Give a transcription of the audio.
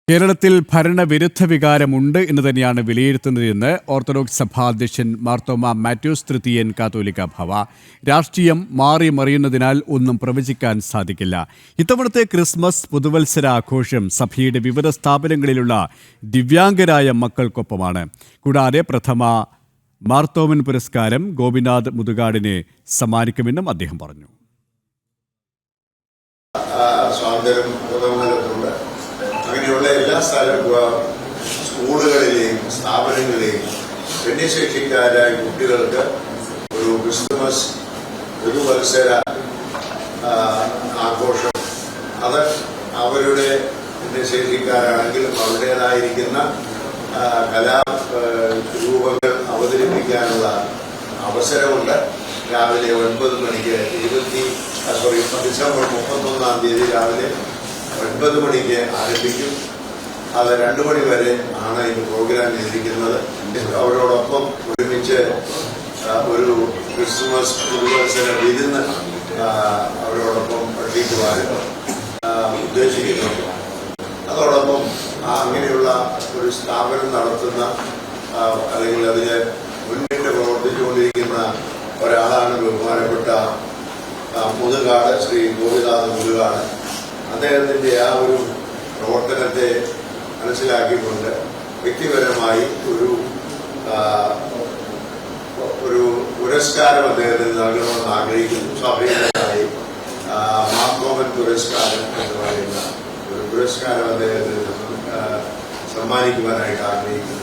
കേരളത്തിൽ ഭരണവിരുദ്ധ വികാരമുണ്ട് എന്ന് തന്നെയാണ് വിലയിരുത്തുന്നതെന്ന് ഓർത്തഡോക്സ് സഭാധ്യക്ഷൻ മാർത്തോമ മാത്യൂസ് തൃതീയൻ കാത്തോലിക്ക ബാവ. രാഷ്ട്രീയം മാറി മറിയുന്നതിനാൽ ഒന്നും പ്രവചിക്കാൻ സാധിക്കില്ല. ഇത്തവണത്തെ ക്രിസ്മസ് പുതുവത്സര ആഘോഷം സഭയുടെ വിവിധ സ്ഥാപനങ്ങളിലുള്ള ദിവ്യാംഗരായ മക്കൾക്കൊപ്പമാണ്. കൂടാതെ പ്രഥമ മാർത്തോമൻ പുരസ്കാരം ഗോപിനാഥ് മുതുകാടിനെ സമ്മാനിക്കുമെന്നും അദ്ദേഹം പറഞ്ഞു. അങ്ങനെയുള്ള എല്ലാ സ്കൂളുകളിലെയും സ്ഥാപനങ്ങളിലെയും ഭിന്നശേഷിക്കാരായ കുട്ടികൾക്ക് ഒരു ക്രിസ്തുമസ് പുതുവത്സര ആഘോഷം, അത് അവരുടെ ഭിന്നശേഷിക്കാരാണെങ്കിലും അവരുടേതായിരിക്കുന്ന കലാരൂപങ്ങൾ അവതരിപ്പിക്കാനുള്ള അവസരമുണ്ട്. രാവിലെ 9 മണിക്ക് ഡിസംബർ 31 രാവിലെ 9 മണിക്ക് ആരംഭിക്കും. അത് 2 മണി വരെ ആണ് ഇത് പ്രോഗ്രാം ചെയ്തിരിക്കുന്നത്. അവരോടൊപ്പം ഒരുമിച്ച് ഒരു ക്രിസ്മസ് പുതുവത്സര വിരുന്ന് അവരോടൊപ്പം പഠിക്കുവാനും ഉദ്ദേശിക്കുന്നുണ്ട്. അതോടൊപ്പം അങ്ങനെയുള്ള ഒരു സ്ഥാപനം നടത്തുന്ന അല്ലെങ്കിൽ അതിന് മുന്നിട്ട് പ്രവർത്തിച്ചുകൊണ്ടിരിക്കുന്ന ഒരാളാണ് ബഹുമാനപ്പെട്ട മുതുകാട്, ശ്രീ ഗോപിനാഥ് മുതുകാട്. അദ്ദേഹത്തിന്റെ ആ ഒരു പ്രവർത്തനത്തെ മനസ്സിലാക്കിക്കൊണ്ട് വ്യക്തിപരമായി ഒരു പുരസ്കാരം അദ്ദേഹത്തിന് നൽകണമെന്ന് ആഗ്രഹിക്കുന്നു. സഭയുടേതായി മാർത്തോമൻ പുരസ്കാരം എന്ന് പറയുന്ന ഒരു പുരസ്കാരം അദ്ദേഹത്തിന് സമ്മാനിക്കുവാനായിട്ട് ആഗ്രഹിക്കുന്നു.